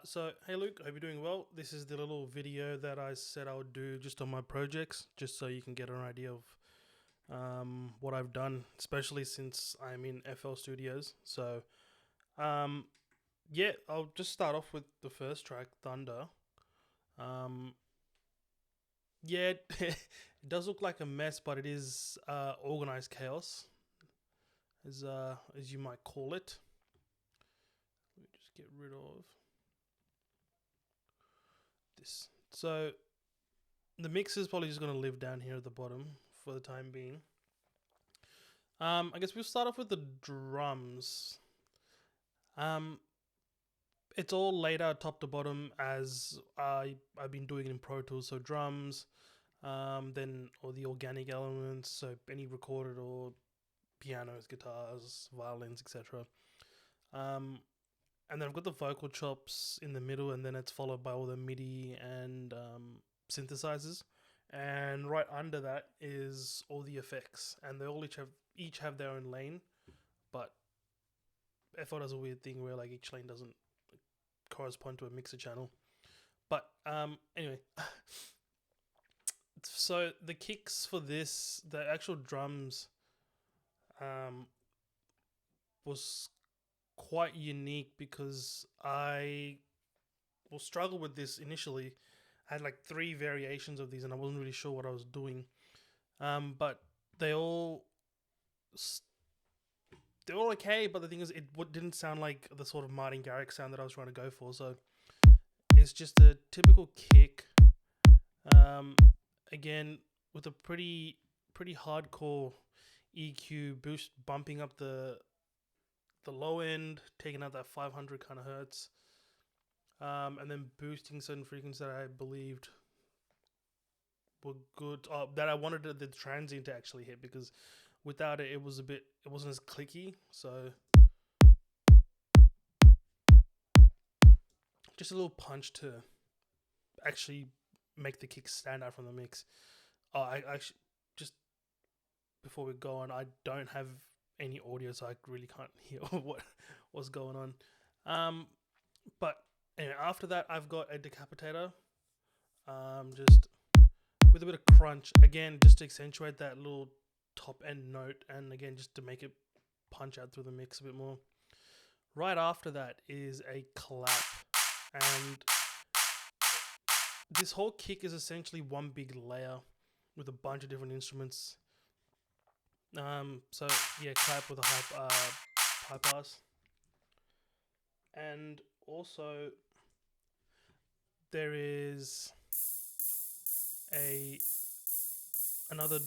So hey Luke, hope you're doing well. This is the little video that I said I would do just on my projects, just so you can get an idea of what I've done, especially since I'm in FL Studios. So um, yeah, I'll just start off with the first track, Thunder. Um, yeah, it does look like a mess, but it is organized chaos, as you might call it. Let me just get rid of this. So the mix is probably just going to live down here at the bottom for the time being. I guess we'll start off with the drums. Um, it's all laid out top to bottom as I've been doing it in Pro Tools. So drums, then all the organic elements, so any recorded or pianos, guitars, violins, etc. Um, and then I've got the vocal chops in the middle, and then it's followed by all the MIDI and synthesizers. And right under that is all the effects, and they all each have their own lane. But FL does a weird thing where like each lane doesn't correspond to a mixer channel. But anyway, so the kicks for this, the actual drums, um, was quite unique because I will struggle with this initially. I had like three variations of these, and I wasn't really sure what I was doing. But they all they're all okay. But the thing is, it didn't sound like the sort of Martin Garrix sound that I was trying to go for. So it's just a typical kick. Um, Again, with a pretty hardcore EQ boost, bumping up the low end, taking out that 500 kind of hertz, and then boosting certain frequencies that I believed were good. That I wanted the transient to actually hit, because without it, it wasn't as clicky. So just a little punch to actually make the kicks stand out from the mix. I actually, just before we go on, I don't have any audio, so I really can't hear what's going on. But anyway, after that, I've got a decapitator. Just with a bit of crunch again, just to accentuate that little top end note, and again just to make it punch out through the mix a bit more. Right after that is a clap, and this whole kick is essentially one big layer with a bunch of different instruments. So yeah, clap with a high pass, and also there is a another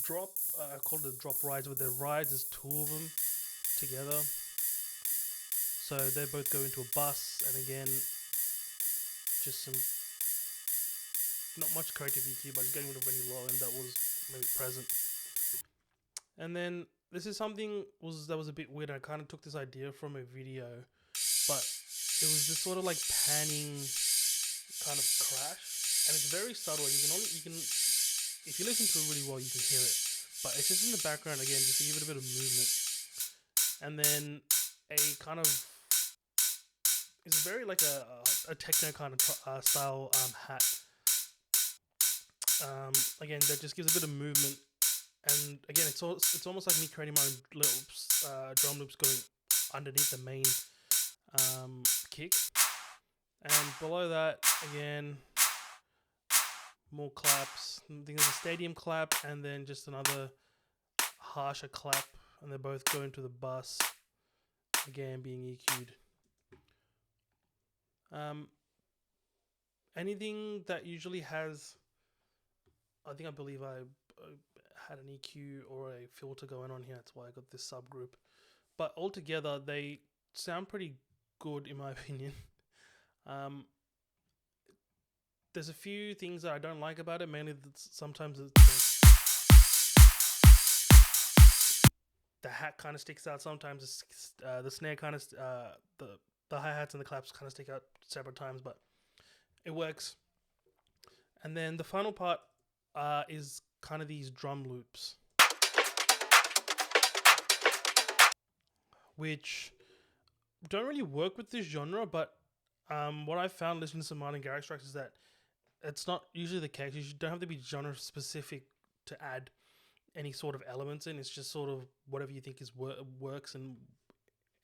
drop. I call it the drop rides, but the rides is two of them together. So they both go into a bus, and again, just some not much corrective EQ, but just getting rid of any low end that was maybe present. And then this is something that was a bit weird. I kind of took this idea from a video, but it was this sort of like panning kind of crash, and it's very subtle. And you can if you listen to it really well, you can hear it, but it's just in the background again, just to give it a bit of movement. And then a kind of it's very like a techno kind of style hat. Again, that just gives a bit of movement. And again, it's almost like me creating my own little drum loops going underneath the main kick. And below that, again, more claps. I think there's a stadium clap, and then just another harsher clap, and they both go into the bus, again being EQ'd. Anything that usually has, I believe I had an EQ or a filter going on here. That's why I got this subgroup. But altogether, they sound pretty good in my opinion. There's a few things that I don't like about it. Mainly, sometimes the hat kind of sticks out. Sometimes the snare kind of the hi hats and the claps kind of stick out several times, but it works. And then the final part is kind of these drum loops, which don't really work with this genre, but What I've found listening to some modern garage tracks is that it's not usually the case. You don't have to be genre specific to add any sort of elements in. It's just sort of whatever you think is works, and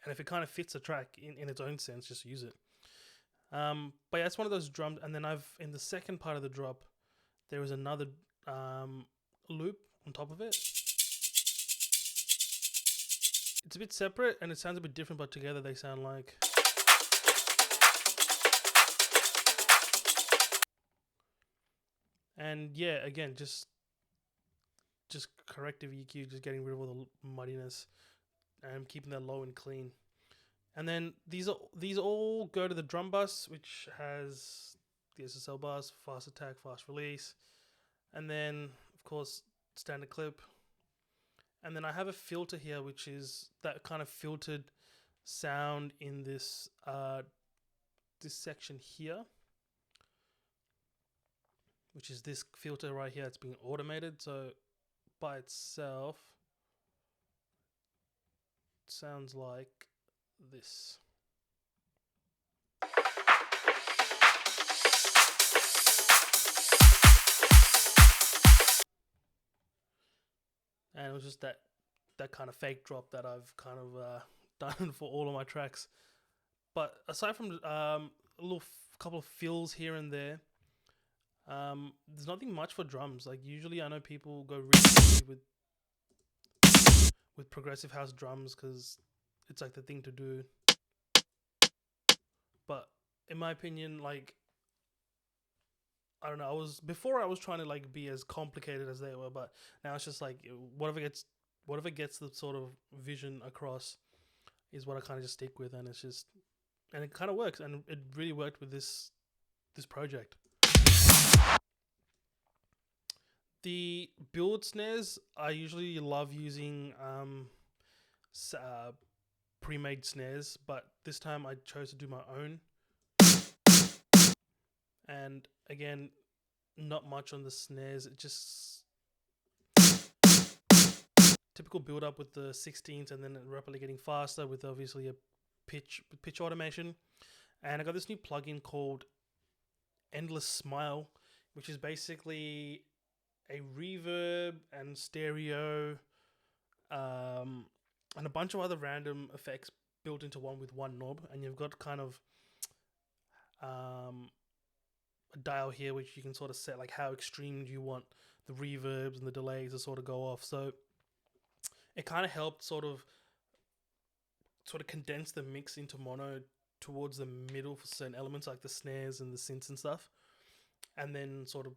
if it kind of fits a track in its own sense, just use it. But yeah, it's one of those drums. And then I've in the second part of the drop, there is another loop on top of it. It's a bit separate and it sounds a bit different, but together they sound like. And yeah, again, just corrective EQ, just getting rid of all the muddiness and keeping that low and clean. And then these all go to the drum bus, which has the SSL bus, fast attack, fast release, and then of course standard clip. And then I have a filter here, which is that kind of filtered sound in this this section here, which is this filter right here. It's being automated, so by itself it sounds like this. And it was just that kind of fake drop that I've kind of done for all of my tracks. But aside from a couple of fills here and there, there's nothing much for drums. Like usually, I know people go really heavy with progressive house drums because it's like the thing to do. But in my opinion, like I don't know, I was trying to like be as complicated as they were, but now it's just like whatever gets the sort of vision across is what I kind of just stick with, and it kind of works, and it really worked with this project. The build snares, I usually love using pre-made snares, but this time I chose to do my own. And again, not much on the snares. It just typical build up with the 16s, and then rapidly getting faster with obviously a pitch automation. And I got this new plugin called Endless Smile, which is basically a reverb and stereo and a bunch of other random effects built into one with one knob. And you've got kind of a dial here which you can sort of set like how extreme do you want the reverbs and the delays to sort of go off. So it kind of helped sort of condense the mix into mono towards the middle for certain elements like the snares and the synths and stuff, and then sort of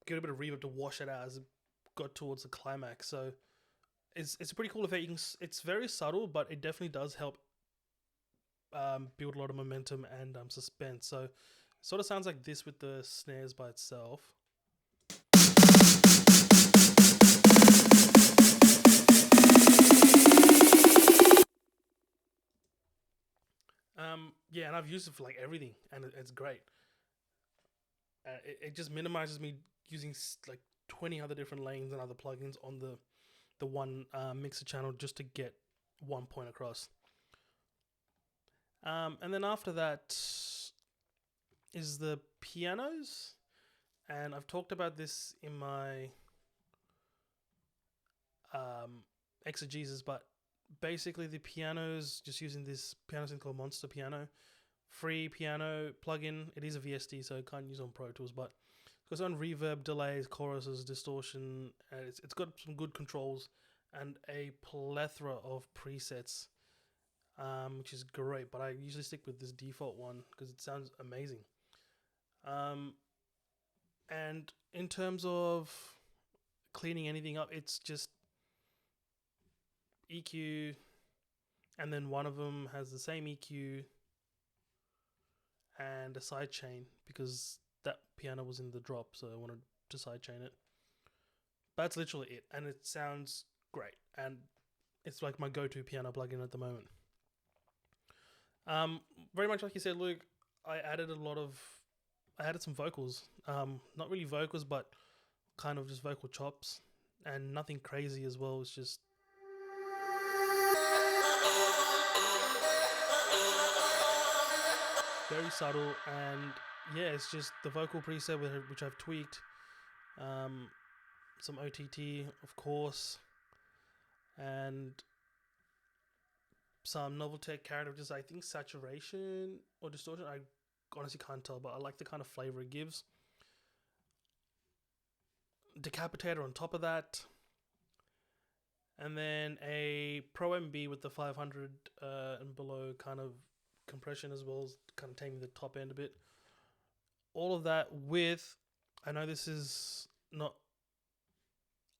get a bit of reverb to wash it out as it got towards the climax. So it's a pretty cool effect. It's very subtle, but it definitely does help build a lot of momentum and suspense. So it sort of sounds like this with the snares by itself. Yeah, and I've used it for like everything, and it's great. It just minimizes me using like 20 other different lanes and other plugins on the one mixer channel just to get one point across. And then after that is the pianos, and I've talked about this in my exegesis, but basically the pianos, just using this piano synth called Monster Piano, free piano plugin. It is a VST, so I can't use on Pro Tools, but it goes on reverb, delays, choruses, distortion, and it's got some good controls and a plethora of presets, which is great. But I usually stick with this default one because it sounds amazing. And in terms of cleaning anything up, it's just EQ, and then one of them has the same EQ and a sidechain because that piano was in the drop, so I wanted to sidechain it. That's literally it, and it sounds great, and it's like my go-to piano plugin at the moment. Very much like you said, Luke, I added some vocals. Not really vocals, but kind of just vocal chops, and nothing crazy as well. It's just very subtle, and yeah, it's just the vocal preset which I've tweaked, some OTT, of course, and some novel tech character, just I think saturation or distortion. I honestly can't tell, but I like the kind of flavor it gives. Decapitator on top of that, and then a Pro MB with the 500 and below kind of compression, as well as kind of taming the top end a bit. All of that with, I know this is not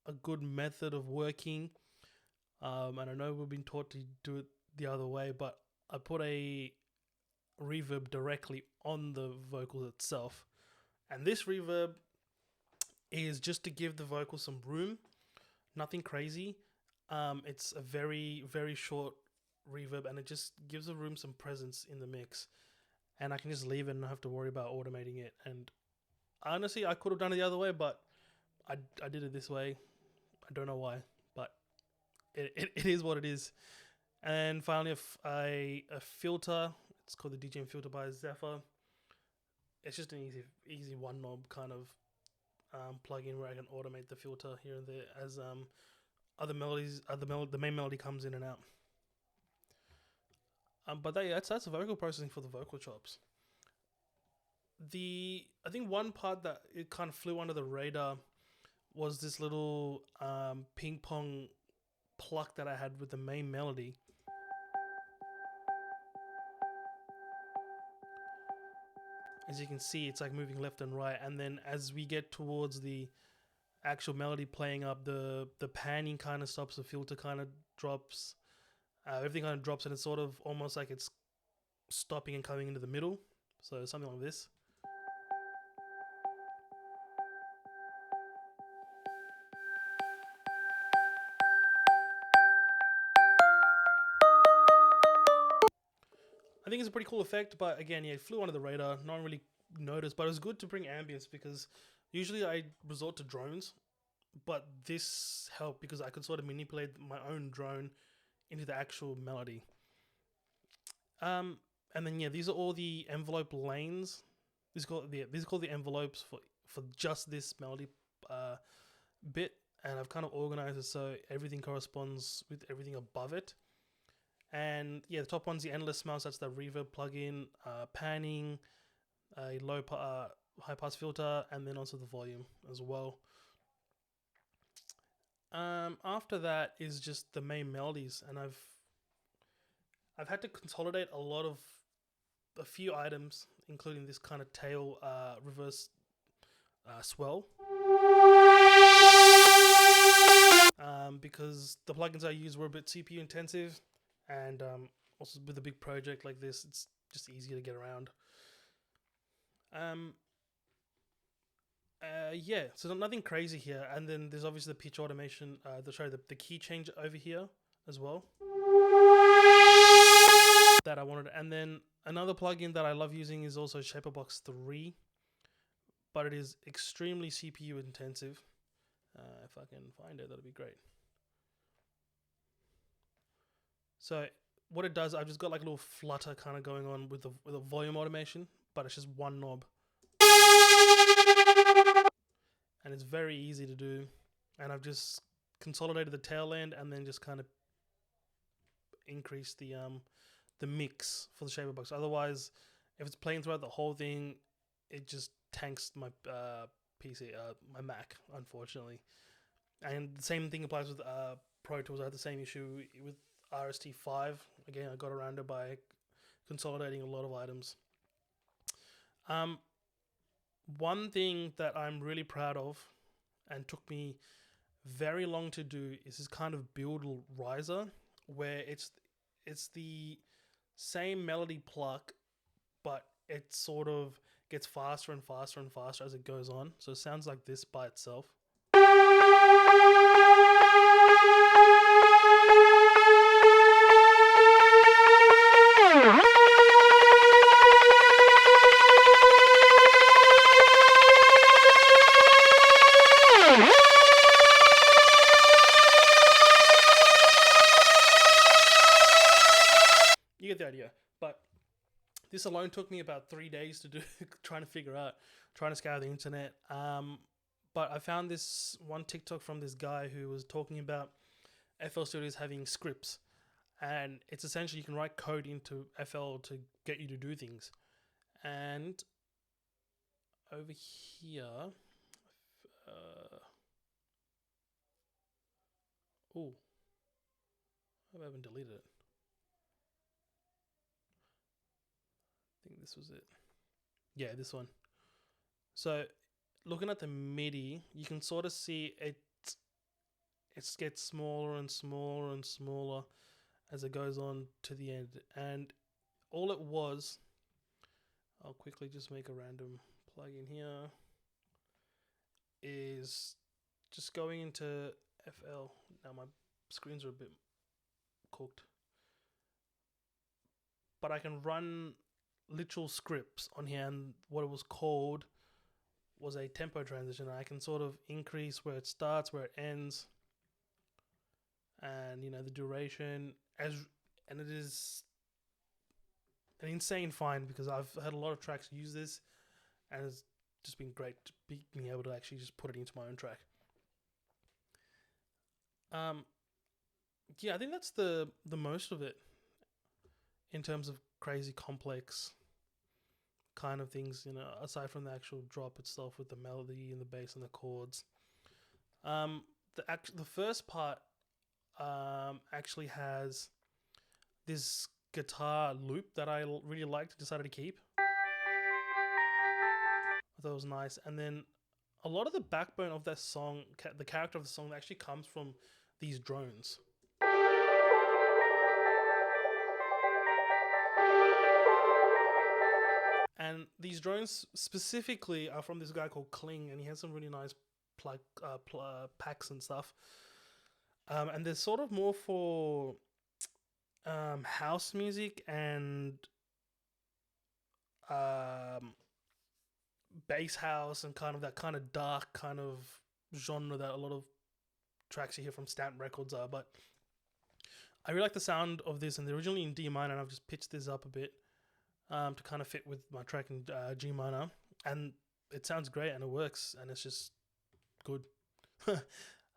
a good method of working, and I know we've been taught to do it the other way, but I put a reverb directly on the vocals itself, and this reverb is just to give the vocal some room, nothing crazy. It's a very, very short reverb, and it just gives the room some presence in the mix, and I can just leave it and not have to worry about automating it. And honestly, I could have done it the other way, but I did it this way. I don't know why, but it is what it is. And finally, a filter. It's called the DJing filter by Zephyr. It's just an easy one knob kind of plugin where I can automate the filter here and there as other melodies, the main melody comes in and out. But that's the vocal processing for the vocal chops. I think one part that it kind of flew under the radar was this little ping pong pluck that I had with the main melody. As you can see, it's like moving left and right, and then as we get towards the actual melody playing up, the panning kind of stops, the filter kind of drops, everything kind of drops, and it's sort of almost like it's stopping and coming into the middle. So something like this. I think it's a pretty cool effect, but again, yeah, it flew under the radar. No one really noticed, but it was good to bring ambience because usually I resort to drones, but this helped because I could sort of manipulate my own drone into the actual melody. And then yeah, these are all the envelope lanes. These are called the envelopes for just this melody bit, and I've kind of organized it so everything corresponds with everything above it. And yeah, the top one's the endless mouse. That's the reverb plugin, panning, a high pass filter, and then also the volume as well. After that is just the main melodies, and I've had to consolidate a few items, including this kind of tail reverse swell. Because the plugins I used were a bit CPU intensive, and also with a big project like this, it's just easier to get around. Yeah, so nothing crazy here, and then there's obviously the pitch automation, the key change over here as well that I wanted. And then another plugin that I love using is also Shaperbox 3, but it is extremely CPU intensive. If I can find it, that'd be great. So what it does, I've just got like a little flutter kind of going on with the volume automation, but it's just one knob, and it's very easy to do. And I've just consolidated the tail end and then just kind of increase the mix for the Shaperbox. Otherwise, if it's playing throughout the whole thing, it just tanks my PC, my Mac, unfortunately. And the same thing applies with Pro Tools. I had the same issue with RST5. Again, I got around it by consolidating a lot of items. One thing that I'm really proud of and took me very long to do is this kind of build riser, where it's the same melody pluck, but it sort of gets faster and faster and faster as it goes on. So it sounds like this by itself. You get the idea. But This alone took me about 3 days to do, trying to figure out, trying to scour the internet. But I found this one TikTok from this guy who was talking about FL Studios having scripts, and it's essentially you can write code into FL to get you to do things. And over here, oh, I haven't deleted it. I think this was it. Yeah, this one. So, looking at the MIDI, you can sort of see it gets smaller and smaller and smaller as it goes on to the end. And all it was, I'll quickly just make a random plug in here, is just going into FL. Now my screens are a bit cooked, but I can run literal scripts on here, and what it was called was a tempo transition. I can sort of increase where it starts, where it ends, and the duration, and it is an insane find because I've had a lot of tracks use this, and it's just been great to being able to actually just put it into my own track. Yeah, I think that's the most of it in terms of crazy complex kind of things, aside from the actual drop itself with the melody and the bass and the chords. The first part actually has this guitar loop that I really liked, decided to keep. I thought it was nice. And then a lot of the backbone of that song, the character of the song, actually comes from these drones. And these drones specifically are from this guy called Kling, and he has some really nice packs and stuff. And they're sort of more for house music and bass house and kind of that kind of dark kind of genre that a lot of tracks you hear from Stanton Records are. But I really like the sound of this, and they're originally in D minor, and I've just pitched this up a bit to kind of fit with my track in G minor, and it sounds great and it works, and it's just good.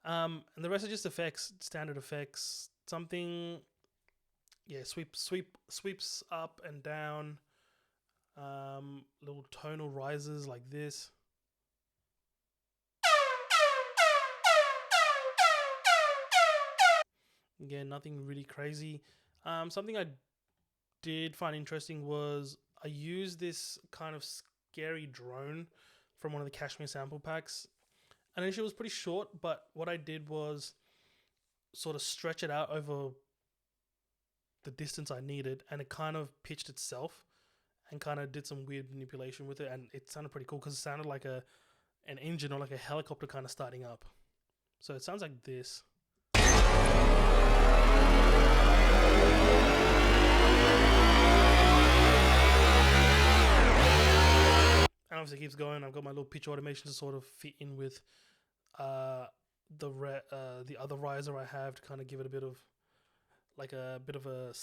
And the rest are just effects, standard effects. Something, yeah, sweeps up and down. Little tonal rises like this. Again, nothing really crazy. Something I did find interesting was I used this kind of scary drone from one of the Kashmir sample packs. And initially it was pretty short, but what I did was sort of stretch it out over the distance I needed, and it kind of pitched itself and kind of did some weird manipulation with it, and it sounded pretty cool because it sounded like an engine or like a helicopter kind of starting up. So it sounds like this. And obviously it keeps going. I've got my little pitch automation to sort of fit in with the other riser I have to kind of give it a bit of a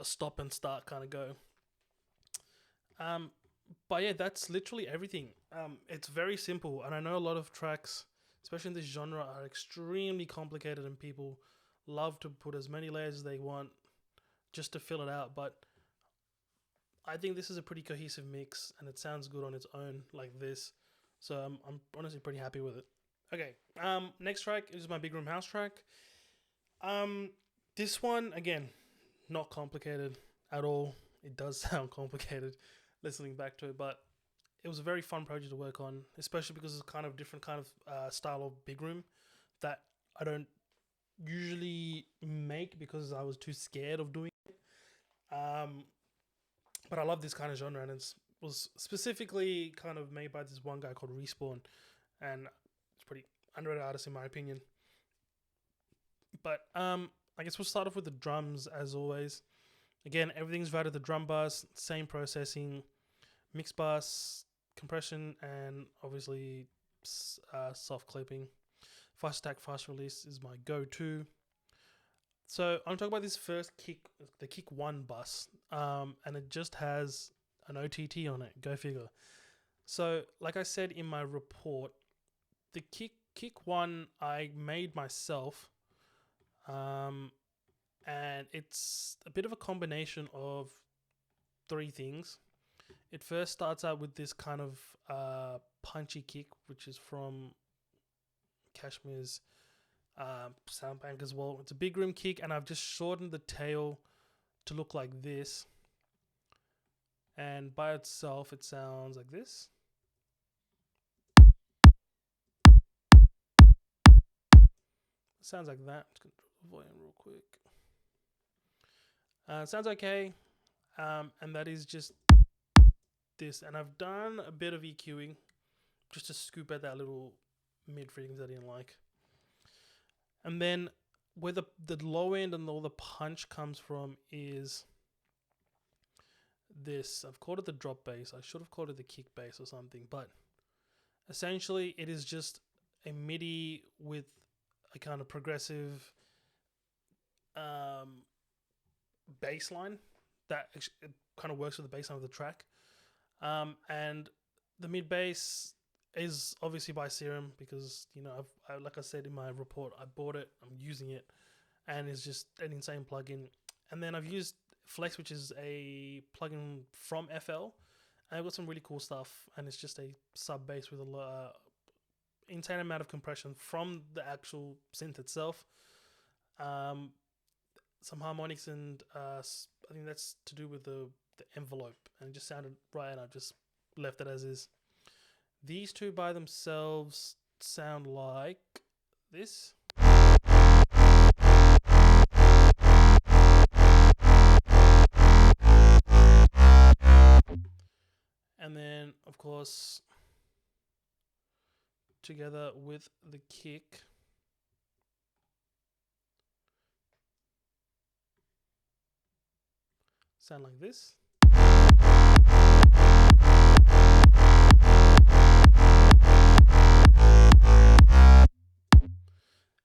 stop and start kind of go. But yeah, that's literally everything. It's very simple, and I know a lot of tracks, especially in this genre, are extremely complicated, and people love to put as many layers as they want just to fill it out. But I think this is a pretty cohesive mix, and it sounds good on its own like this. So I'm honestly pretty happy with it. Okay, next track is my Big Room House track. This one, again, not complicated at all. It does sound complicated listening back to it, but it was a very fun project to work on, especially because it's kind of different kind of style of Big Room that I don't usually make because I was too scared of doing it. But I love this kind of genre, and it was specifically kind of made by this one guy called Respawn, and it's pretty underrated artist in my opinion. But I guess we'll start off with the drums as always. Again, everything's routed the drum bus, same processing, mix bus, compression, and obviously soft clipping. Fast attack, fast release is my go-to. So I'm talking about this first kick, the kick one bus, and it just has an OTT on it. Go figure. So, like I said in my report, the kick one I made myself, um, and it's a bit of a combination of three things. It first starts out with this kind of punchy kick, which is from Kashmir's sound bank as well. It's a big rim kick, and I've just shortened the tail to look like this. And by itself, it sounds like this. It sounds like that. Just gonna drop the volume real quick. Sounds okay. And that is just this. And I've done a bit of EQing just to scoop out that little mid frequency I didn't like. And then where the low end and all the punch comes from is this. I've called it the drop bass. I should have called it the kick bass or something. But essentially, it is just a MIDI with a kind of progressive bass line that actually kind of works with the bass line of the track. And the mid bass is obviously by Serum because, you know, like I said in my report, I bought it, I'm using it, and it's just an insane plugin. And then I've used Flex, which is a plugin from FL, and I've got some really cool stuff, and it's just a sub bass with a insane amount of compression from the actual synth itself. Some harmonics, and I think that's to do with the envelope, and it just sounded right, and I've just left it as is. These two by themselves sound like this. And then, of course, together with the kick, sound like this.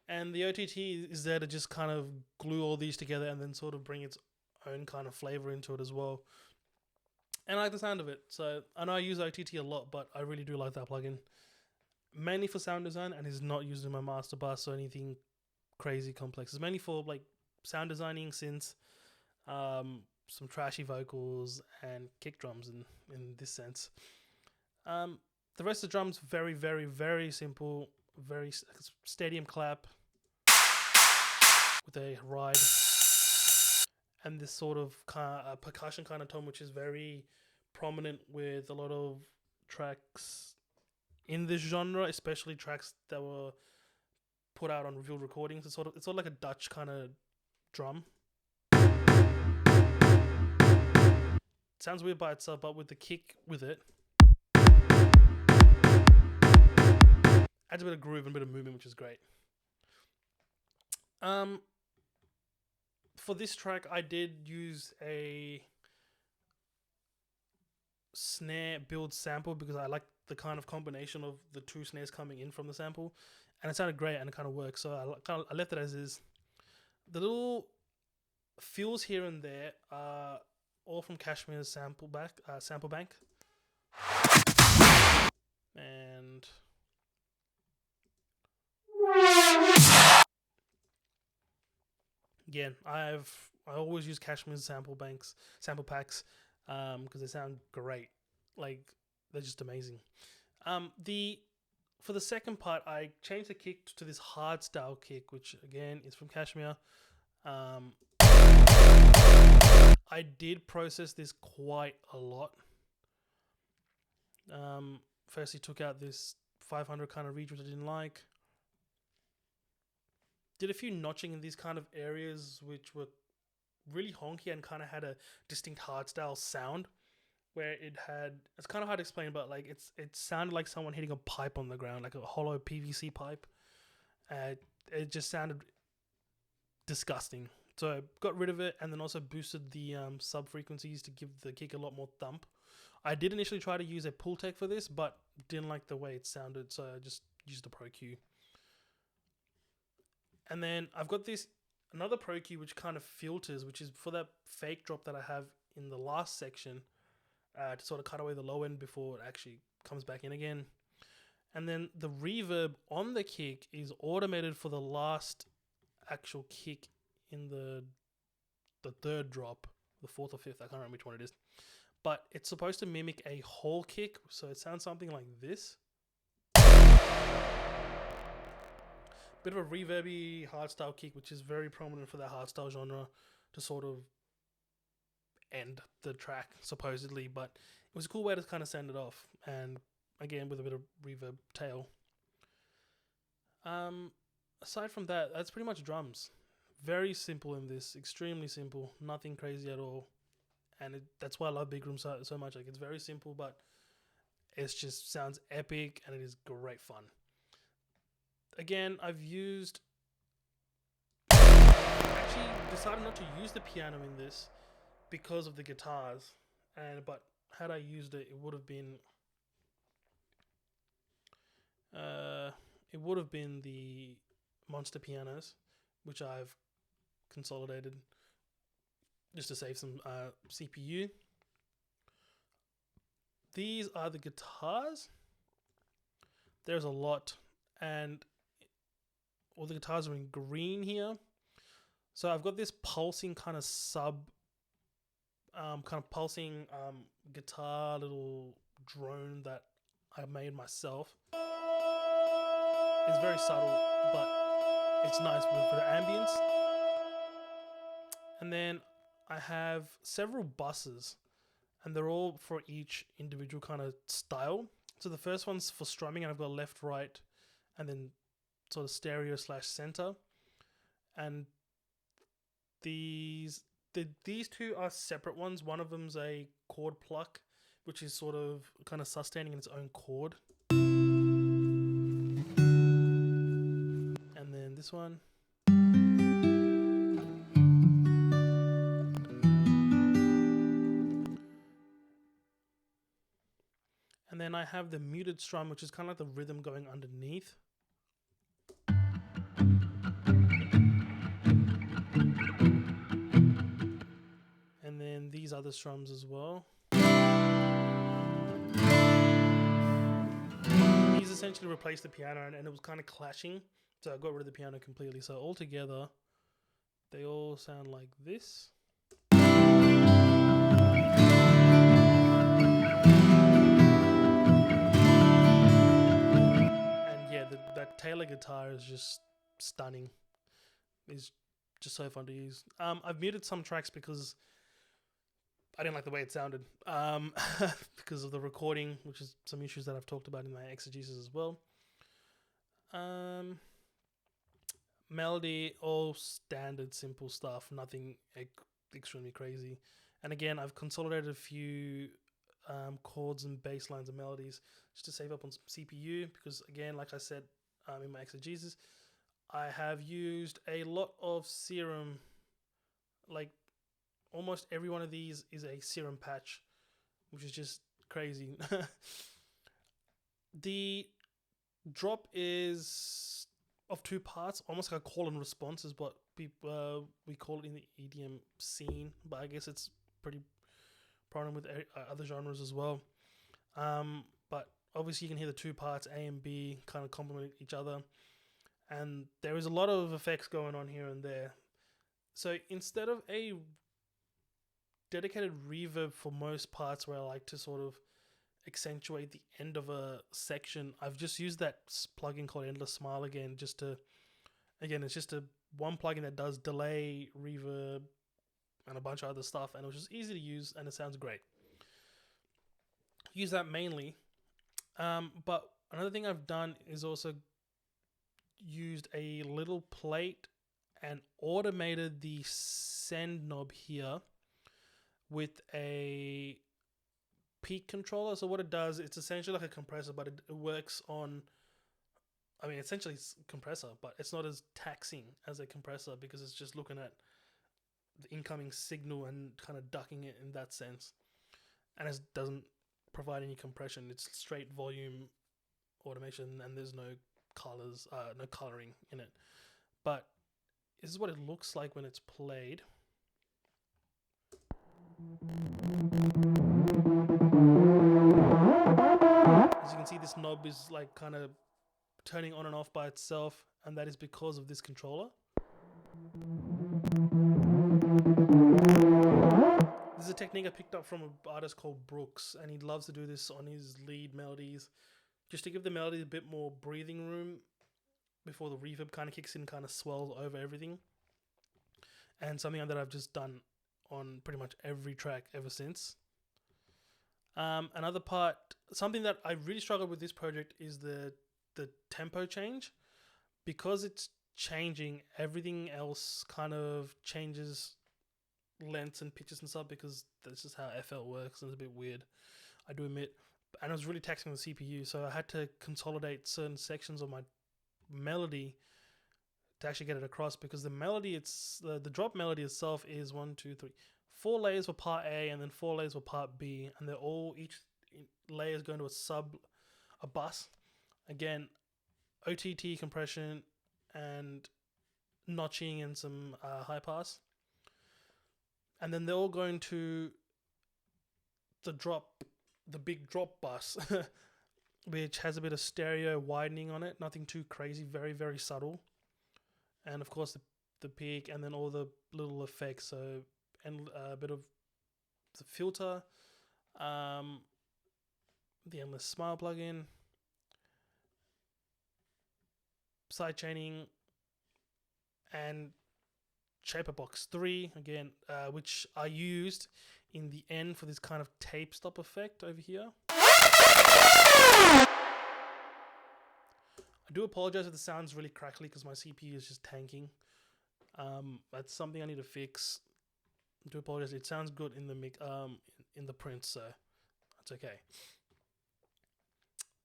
And the OTT is there to just kind of glue all these together and then sort of bring its own kind of flavor into it as well. And I like the sound of it. So I know I use OTT a lot, but I really do like that plugin. Mainly for sound design, and is not used in my master bus or anything crazy complex. It's mainly for like sound designing, synths, some trashy vocals, and kick drums in this sense. The rest of the drums, very, very, very simple. Very stadium clap with a ride, and this sort of percussion kind of tone, which is very prominent with a lot of tracks in this genre, especially tracks that were put out on revealed recordings. It's sort of like a Dutch kind of drum. It sounds weird by itself, but with the kick with it, adds a bit of groove and a bit of movement, which is great. For this track, I did use a snare build sample because I like the kind of combination of the two snares coming in from the sample, and it sounded great and it kind of works. So I left it as is. The little fills here and there are all from Kashmir's sample bank, and again, I always use Kashmir's sample packs, because they sound great. Like, they're just amazing. For the second part, I changed the kick to this hard style kick, which again is from Kashmir. I did process this quite a lot. First, he took out this 500 kind of reach, which I didn't like. Did a few notching in these kind of areas, which were really honky and kind of had a distinct hardstyle sound, where it's kind of hard to explain, but like it sounded like someone hitting a pipe on the ground, like a hollow PVC pipe. It just sounded disgusting. So I got rid of it, and then also boosted the sub frequencies to give the kick a lot more thump. I did initially try to use a pull tech for this, but didn't like the way it sounded, so I just used the Pro Q. And then I've got this another Pro Cue which kind of filters, which is for that fake drop that I have in the last section, to sort of cut away the low end before it actually comes back in again. And then the reverb on the kick is automated for the last actual kick in the third drop, the fourth or fifth, I can't remember which one it is. But it's supposed to mimic a whole kick, so it sounds something like this. Bit of a reverby hardstyle kick, which is very prominent for that hardstyle genre to sort of end the track, supposedly. But it was a cool way to kind of send it off, and again with a bit of reverb tail. Aside from that, that's pretty much drums. Very simple in this, extremely simple, nothing crazy at all. And that's why I love Big Room so much. Like, it's very simple, but it just sounds epic, and it is great fun. Again, I've actually decided not to use the piano in this because of the guitars. But had I used it, it would have been the Monster pianos, which I've consolidated just to save some CPU. These are the guitars. There's a lot, and all the guitars are in green here. So I've got this pulsing kind of pulsing guitar little drone that I made myself. It's very subtle, but it's nice for the ambience. And then I have several buses, and they're all for each individual kind of style. So the first one's for strumming, and I've got left, right, and then sort of stereo / center. And these two are separate ones. One of them's a chord pluck, which is sort of kind of sustaining in its own chord. And then this one. And then I have the muted strum, which is kind of like the rhythm going underneath. And then these other strums as well. These essentially replaced the piano, and it was kind of clashing, so I got rid of the piano completely. So altogether, they all sound like this. That Taylor guitar is just stunning. It's just so fun to use. I've muted some tracks because I didn't like the way it sounded. Because of the recording, which is some issues that I've talked about in my exegesis as well. Melody, all standard, simple stuff. Nothing extremely crazy. And again, I've consolidated a few chords and bass lines and melodies just to save up on some CPU, because again, like I said in my exegesis, I have used a lot of serum. Like almost every one of these is a serum patch, which is just crazy. The drop is of two parts, almost like a call and response is what we call it in the EDM scene, but I guess it's pretty prominent with other genres as well. But obviously you can hear the two parts, A and B, kind of complement each other, and there is a lot of effects going on here and there. So instead of a dedicated reverb for most parts where I like to sort of accentuate the end of a section, I've just used that plugin called Endless Smile again, it's just one plugin that does delay, reverb, and a bunch of other stuff, and it was just easy to use, and it sounds great. Use that mainly. But another thing I've done is also used a little plate and automated the send knob here with a peak controller. So what it does, it's essentially like a compressor, but it works on, essentially it's a compressor, but it's not as taxing as a compressor because it's just looking at the incoming signal and kind of ducking it in that sense. And it doesn't provide any compression. It's straight volume automation, and there's no colors, no coloring in it. But this is what it looks like when it's played. As you can see, this knob is like kind of turning on and off by itself, and that is because of this controller. This is a technique I picked up from an artist called Brooks, and he loves to do this on his lead melodies, just to give the melody a bit more breathing room before the reverb kind of kicks in, kind of swells over everything. And something that I've just done on pretty much every track ever since. Another part, something that I really struggled with this project is the tempo change. Because it's changing, everything else kind of changes lengths and pitches and stuff, because this is how FL works, and it's a bit weird, I do admit. And it was really taxing on the CPU, so I had to consolidate certain sections of my melody to actually get it across, because the melody, the drop melody itself is 4 layers for part A and then 4 layers for part B, and they're all, each layer is going to a bus. Again, OTT compression and notching and some high pass, and then they're all going to the big drop bus, which has a bit of stereo widening on it, nothing too crazy, very, very subtle. And of course the peak, and then all the little effects, so, and a bit of the filter, the endless smile plugin, sidechaining, and Shaperbox 3 again, which I used in the end for this kind of tape stop effect over here. I do apologize if the sound's really crackly, because my CPU is just tanking. That's something I need to fix. I do apologize. It sounds good in the in the print, so that's okay.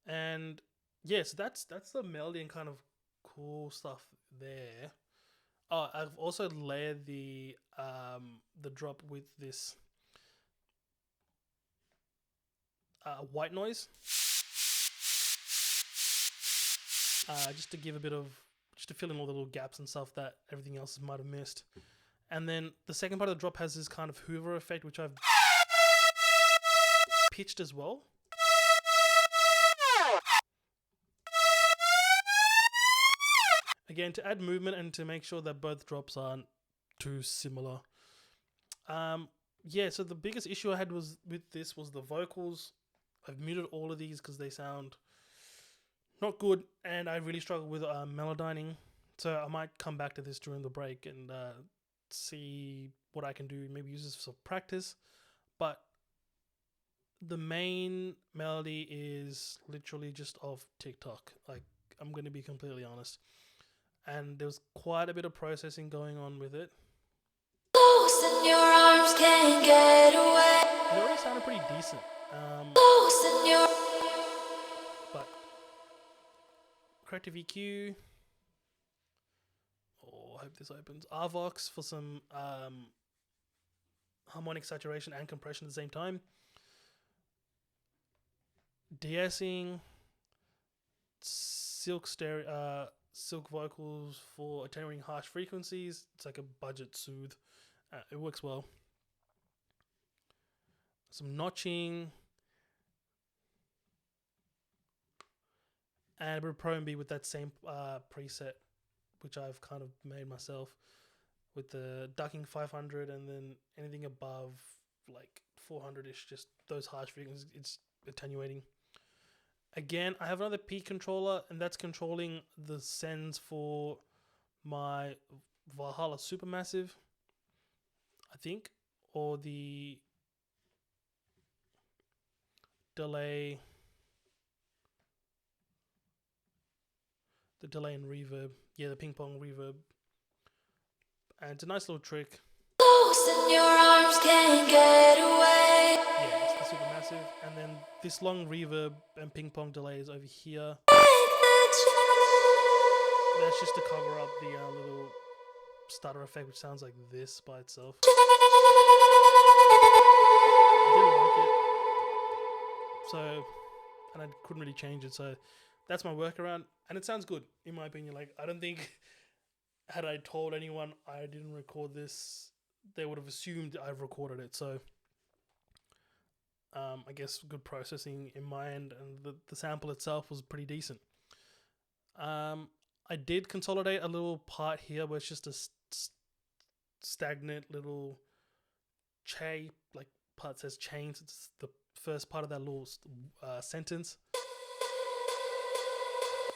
And yes, that's the melody and kind of cool stuff there. Oh, I've also layered the drop with this white noise, just to give a bit of, just to fill in all the little gaps and stuff that everything else might have missed. And then the second part of the drop has this kind of Hoover effect, which I've pitched as well. Again, to add movement and to make sure that both drops aren't too similar. Yeah, so the biggest issue I had with this was the vocals. I've muted all of these because they sound not good, and I really struggle with melodyning. So I might come back to this during the break and see what I can do, maybe use this for practice. But the main melody is literally just off TikTok. Like, I'm going to be completely honest. And there was quite a bit of processing going on with it. Close in your arms, can't get away. It already sounded pretty decent. Close in your... But corrective EQ. Oh, I hope this opens. RVox for some harmonic saturation and compression at the same time. De-essing. Silk vocals for attenuating harsh frequencies. It's like a budget soothe. It works well. Some notching. And a bit of Pro MB with that same preset, which I've kind of made myself, with the ducking 500, and then anything above like 400-ish, just those harsh frequencies, it's attenuating. Again, I have another P controller, and that's controlling the sends for my Valhalla Supermassive, I think, or the delay and reverb. Yeah, the ping pong reverb. And it's a nice little trick. Close in your arms, can't get away. Yeah, it's the Supermassive. And then this long reverb and ping pong delay is over here. That's just to cover up the little stutter effect, which sounds like this by itself. I didn't like it. So, and I couldn't really change it, so that's my workaround. And it sounds good, in my opinion. Like, I don't think had I told anyone I didn't record this, they would have assumed I've recorded it. So I guess good processing in my end, and the sample itself was pretty decent. I did consolidate a little part here where it's just a stagnant little like part says chains. It's the first part of that little sentence.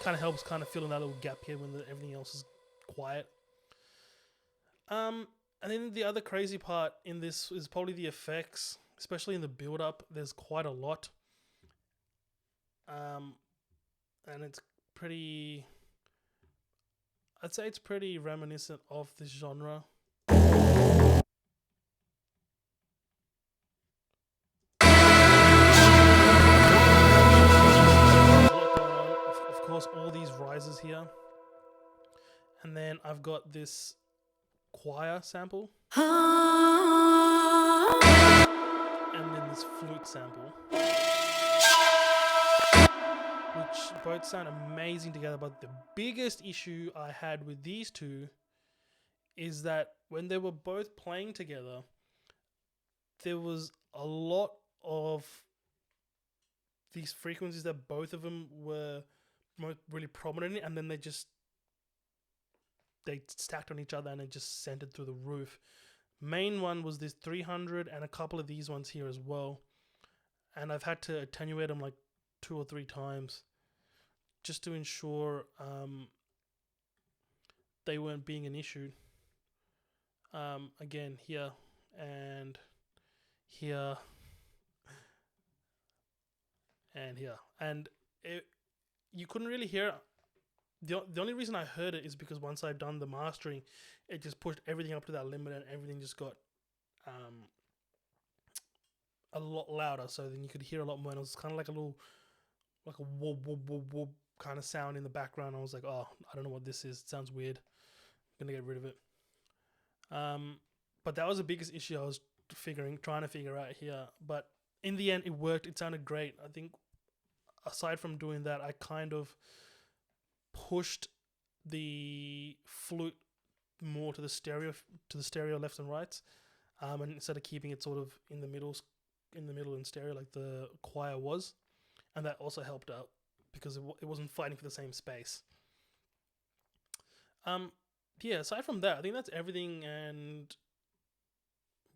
Kind of helps kind of fill in that little gap here when everything else is quiet. And then the other crazy part in this is probably the effects, especially in the build up. There's quite a lot. And it's pretty, I'd say it's pretty reminiscent of this genre. Of course, all these rises here. And then I've got this choir sample. And then this flute sample. Which both sound amazing together. But the biggest issue I had with these two is that when they were both playing together, there was a lot of these frequencies that both of them were really prominent in, and then they stacked on each other and it just centered through the roof. Main one was this 300 and a couple of these ones here as well, and I've had to attenuate them like 2 or 3 times just to ensure they weren't being an issue. Again, here and here and here, and you couldn't really hear it. The only reason I heard it is because once I'd done the mastering, it just pushed everything up to that limit and everything just got a lot louder. So then you could hear a lot more. And it was kind of like a whoop whoop whoop whoop kind of sound in the background. I was like, oh, I don't know what this is. It sounds weird. I'm gonna get rid of it. But that was the biggest issue I was trying to figure out here. But in the end, it worked. It sounded great. I think aside from doing that, I kind of pushed the flute more to the stereo left and right, and instead of keeping it sort of in the middle in stereo like the choir was, and that also helped out because it wasn't fighting for the same space. Yeah, aside from that, I think that's everything, and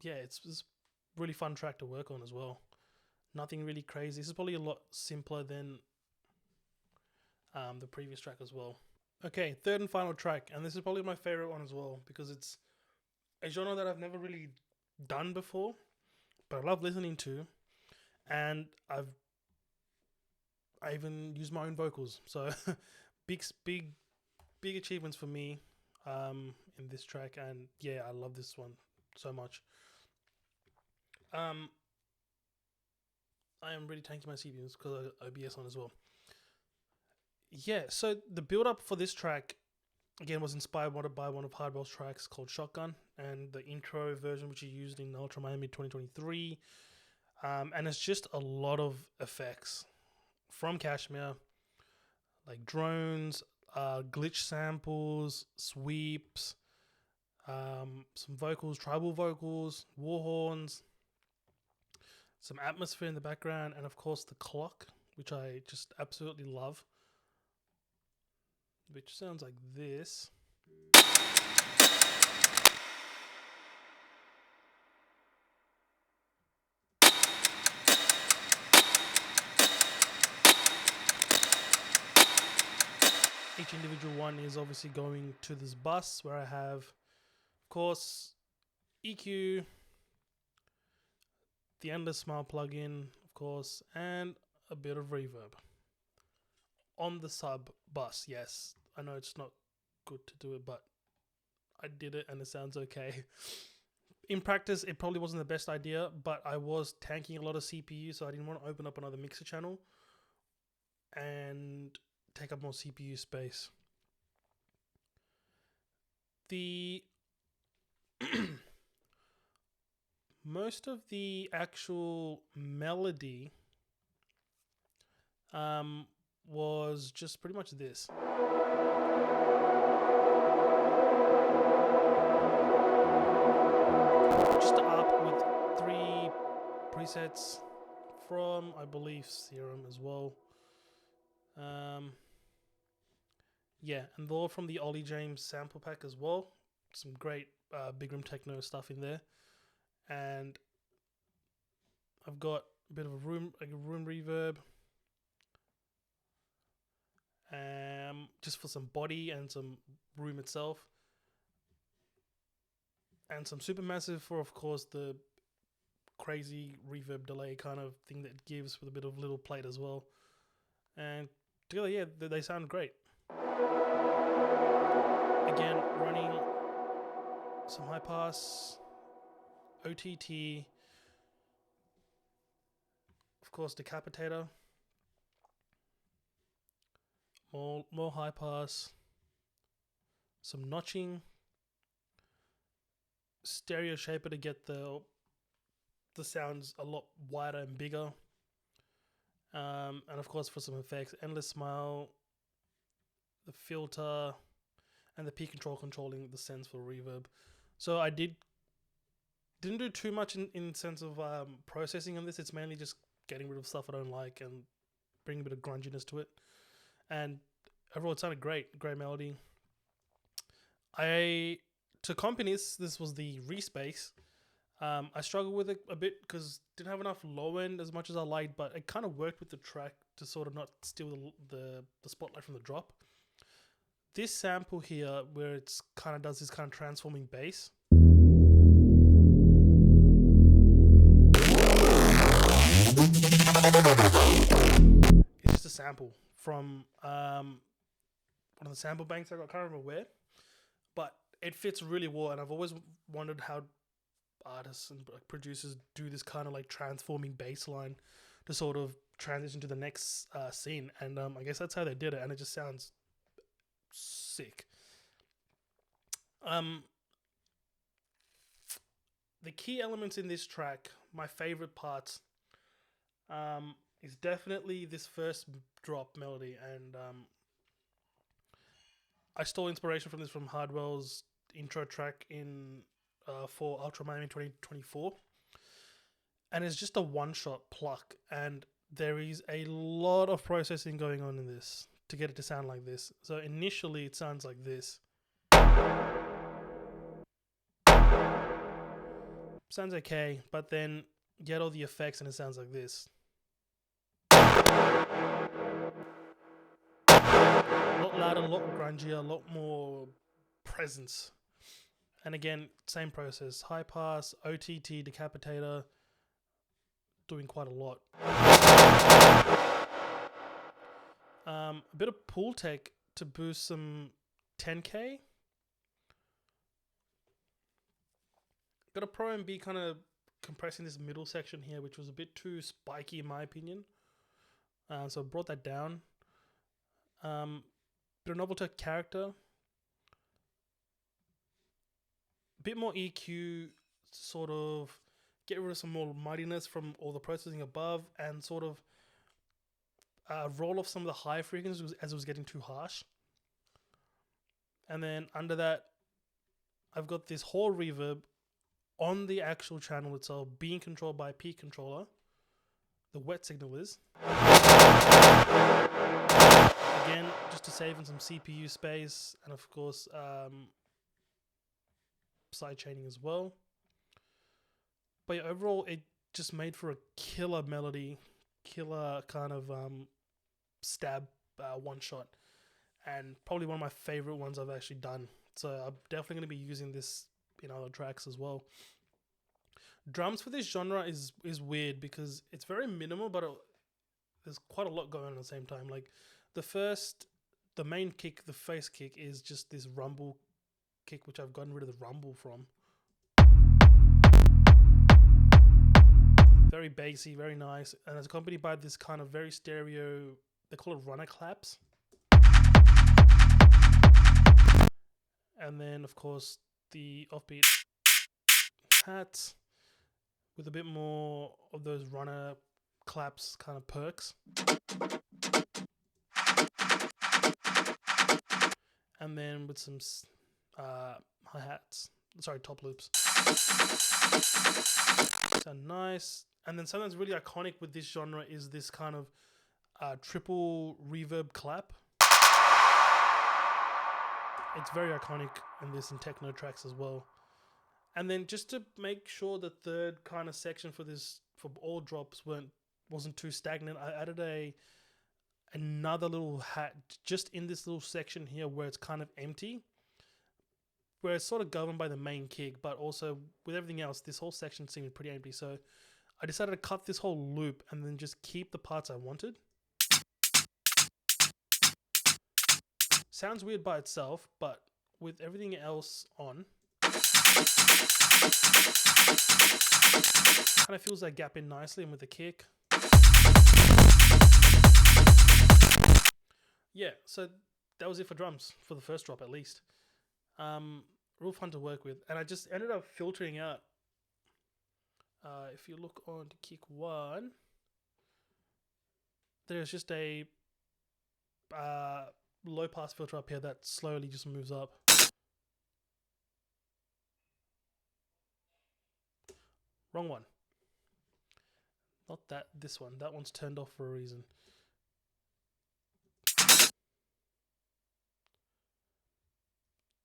yeah, it's a really fun track to work on as well. Nothing really crazy. This is probably a lot simpler than the previous track as well. Okay, third and final track, and this is probably my favorite one as well because it's a genre that I've never really done before, but I love listening to, and I even use my own vocals. So big achievements for me in this track, and yeah, I love this one so much. I am really tanking my CPUs because I OBS on as well. Yeah, so the build up for this track again was inspired by one of Hardwell's tracks called Shotgun, and the intro version which he used in Ultra Miami 2023. And it's just a lot of effects from Kashmir, like drones, glitch samples, sweeps, some vocals, tribal vocals, war horns, some atmosphere in the background, and of course the clock, which I just absolutely love, which sounds like this. Each individual one is obviously going to this bus where I have, of course, EQ, the Endless Smile plugin, of course, and a bit of reverb on the sub bus. Yes, I know it's not good to do it, but I did it and it sounds okay. In practice, it probably wasn't the best idea, but I was tanking a lot of CPU, so I didn't want to open up another mixer channel and take up more CPU space. The most of the actual melody was just pretty much this. presets from, I believe, Serum as well. Yeah, and they're all from the Ollie James sample pack as well. Some great big room techno stuff in there. And I've got a bit of a room reverb. Just for some body and some room itself. And some supermassive for, of course, the crazy reverb delay kind of thing that it gives, with a bit of little plate as well. And together, yeah, they sound great. Again, running some high pass, OTT, of course, decapitator, more high pass, some notching, stereo shaper to get the sounds a lot wider and bigger, and of course for some effects, endless smile, the filter, and the P control controlling the sends for reverb. So I didn't do too much in sense of processing on this. It's mainly just getting rid of stuff I don't like and bringing a bit of grunginess to it. And overall, it sounded great melody. To accompany this was the Respace. I struggled with it a bit because didn't have enough low end as much as I liked, but it kind of worked with the track to sort of not steal the spotlight from the drop. This sample here, where it's kind of does this kind of transforming bass. It's just a sample from one of the sample banks I got. I can't remember where, but it fits really well. And I've always wondered how artists and producers do this kind of like transforming bass line to sort of transition to the next scene. And I guess that's how they did it, and it just sounds sick. The key elements in this track, my favorite parts, is definitely this first drop melody, and I stole inspiration from this from Hardwell's intro track in for Ultra Miami 2024, and it's just a one-shot pluck, and there is a lot of processing going on in this to get it to sound like this. So initially it sounds like this. Sounds okay, but then get all the effects and it sounds like this. A lot louder, a lot grungier, a lot more presence. And again, same process. High pass, OTT, decapitator, doing quite a lot. A bit of pool tech to boost some 10K. Got a Pro MB kind of compressing this middle section here, which was a bit too spiky in my opinion. So I brought that down. Bit of Noveltech character. Bit more EQ, sort of get rid of some more muddiness from all the processing above, and sort of roll off some of the high frequencies as it was getting too harsh. And then under that, I've got this whole reverb on the actual channel itself being controlled by a P controller. The wet signal is. Again, just to save in some CPU space, and of course, side chaining as well. But yeah, overall, it just made for a killer melody, killer kind of stab one shot, and probably one of my favorite ones I've actually done. So I'm definitely going to be using this in other tracks as well. Drums for this genre is weird because it's very minimal, but there's quite a lot going on at the same time. Like the main kick, the face kick, is just this rumble kick, which I've gotten rid of the rumble from. Very bassy, very nice, and it's accompanied by this kind of very stereo, they call it runner claps. And then, of course, the offbeat hats with a bit more of those runner claps kind of perks. And then with some hi-hats, sorry, top loops. Sound nice. And then something that's really iconic with this genre is this kind of triple reverb clap. It's very iconic in this in techno tracks as well. And then just to make sure the third kind of section for this for all drops wasn't too stagnant, I added another little hat just in this little section here where it's kind of empty, where it's sort of governed by the main kick, but also with everything else, this whole section seemed pretty empty. So I decided to cut this whole loop and then just keep the parts I wanted. Sounds weird by itself, but with everything else on, kind of fills that gap in nicely, and with the kick. Yeah, so that was it for drums, for the first drop at least. Real fun to work with. And I just ended up filtering out, if you look on to kick 1, there's just a low pass filter up here that slowly just moves up. Wrong one. Not that, this one. That one's turned off for a reason.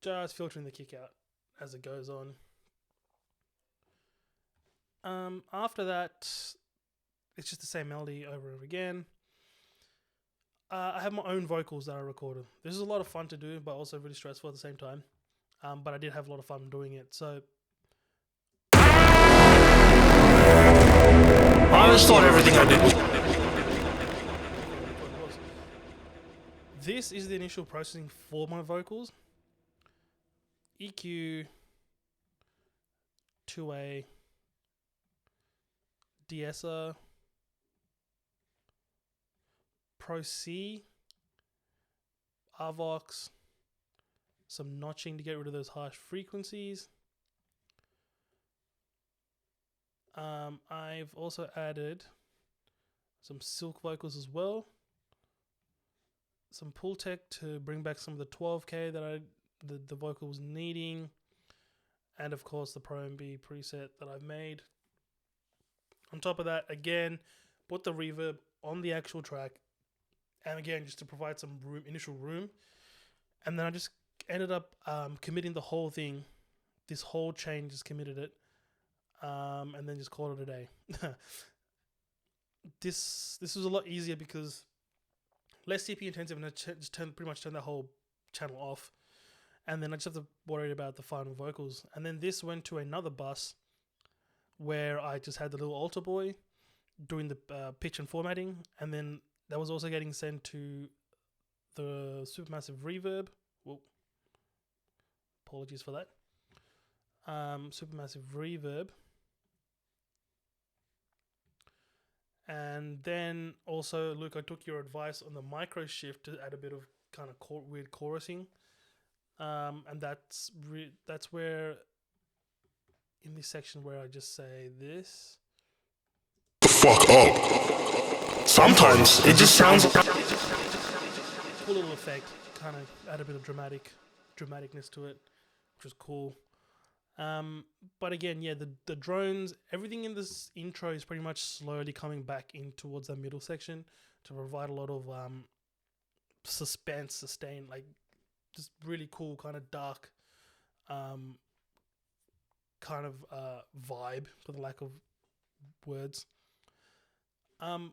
Just filtering the kick out as it goes on. After that, it's just the same melody over and over again. I have my own vocals that I recorded. This is a lot of fun to do, but also really stressful at the same time. But I did have a lot of fun doing it. So I always thought everything I did was... This is the initial processing for my vocals. EQ, 2A, de-esser, Pro C, Arvox, some notching to get rid of those harsh frequencies. I've also added some silk vocals as well. Some pull tech to bring back some of the 12K that the vocal was needing. And of course the Pro MB preset that I've made. On top of that, again, put the reverb on the actual track. And again, just to provide some initial room. And then I just ended up committing the whole thing. This whole chain, just committed it. And then just called it a day. This was a lot easier because less CPU intensive, and I just pretty much turned that whole channel off. And then I just have to worry about the final vocals. And then this went to another bus where I just had the little altar boy doing the pitch and formatting. And then that was also getting sent to the Supermassive Reverb. Whoa. Apologies for that. Supermassive Reverb. And then also, Luke, I took your advice on the micro shift to add a bit of kind of weird chorusing. And that's where, in this section where I just say this. Fuck up. Sometimes it just sounds... Cool little effect. Kind of add a bit of dramaticness to it, which was cool. But again, yeah, the drones, everything in this intro is pretty much slowly coming back in towards that middle section to provide a lot of suspense, sustain, like just really cool kind of dark kind of vibe, for the lack of words. And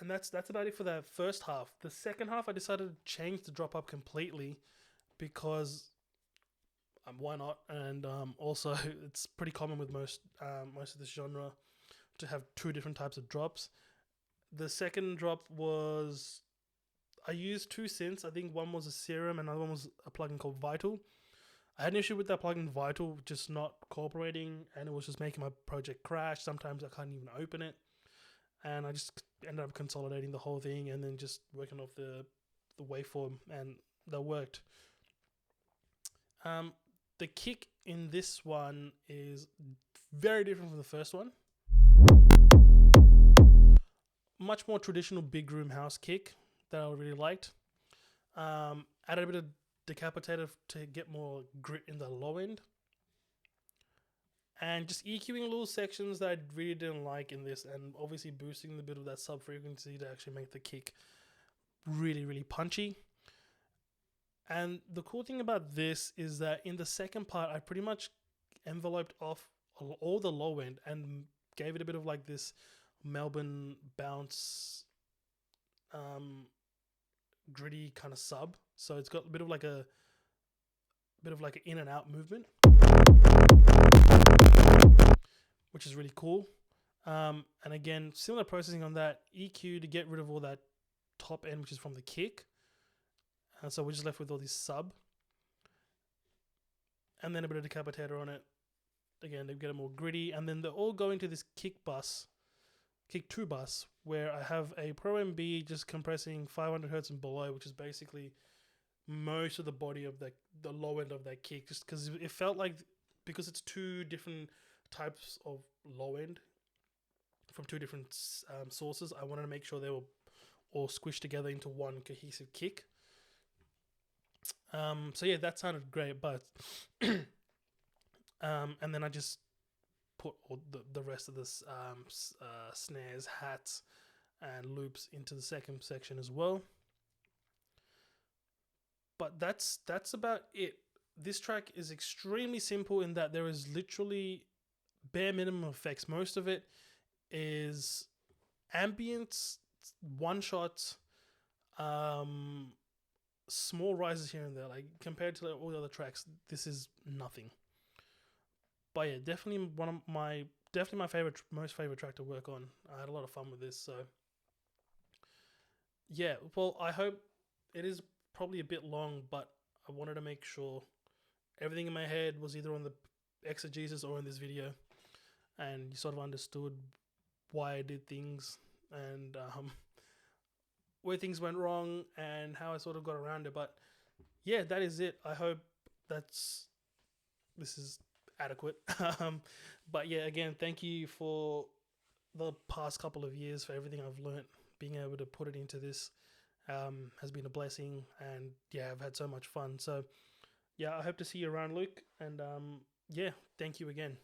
that's about it for that first half. The second half, I decided to change the drop up completely because why not? And also, it's pretty common with most of this genre to have 2 different types of drops. The second drop was, I used 2 synths. I think one was a Serum and another one was a plugin called Vital. I had an issue with that plugin Vital just not cooperating, and it was just making my project crash. Sometimes I can't even open it. And I just ended up consolidating the whole thing and then just working off the waveform, and that worked. The kick in this one is very different from the first one. Much more traditional big room house kick that I really liked. Added a bit of decapitator to get more grit in the low end. and just EQing little sections that I really didn't like in this, and obviously boosting the bit of that sub frequency to actually make the kick really, really punchy. And the cool thing about this is that in the second part, I pretty much enveloped off all the low end and gave it a bit of like this Melbourne bounce, gritty kind of sub. So it's got a bit of like an in and out movement, which is really cool. And again, similar processing on that EQ to get rid of all that top end, which is from the kick. And so we're just left with all this sub. And then a bit of decapitator on it. Again, to get it more gritty. And then they're all going to this kick 2 bus, where I have a Pro MB just compressing 500 hertz and below, which is basically most of the body of the low end of that kick. Just because it felt like, because it's 2 different types of low end from 2 different sources, I wanted to make sure they were all squished together into one cohesive kick. So yeah, that sounded great, but and then I just put all the rest of this snares, hats, and loops into the second section as well. But that's about it. This track is extremely simple in that there is literally bare minimum effects. Most of it is ambience, one shots, small rises here and there. Like compared to all the other tracks, this is nothing. But yeah, definitely my favorite, most favorite track to work on. I had a lot of fun with this. So yeah, well, I hope it is probably a bit long, but I wanted to make sure everything in my head was either on the exegesis or in this video, and you sort of understood why I did things and where things went wrong and how I sort of got around it. But yeah, that is it. I hope this is adequate. But yeah, again, thank you for the past couple of years, for everything I've learnt. Being able to put it into this has been a blessing, and yeah, I've had so much fun. So yeah, I hope to see you around, Luke, and yeah, thank you again.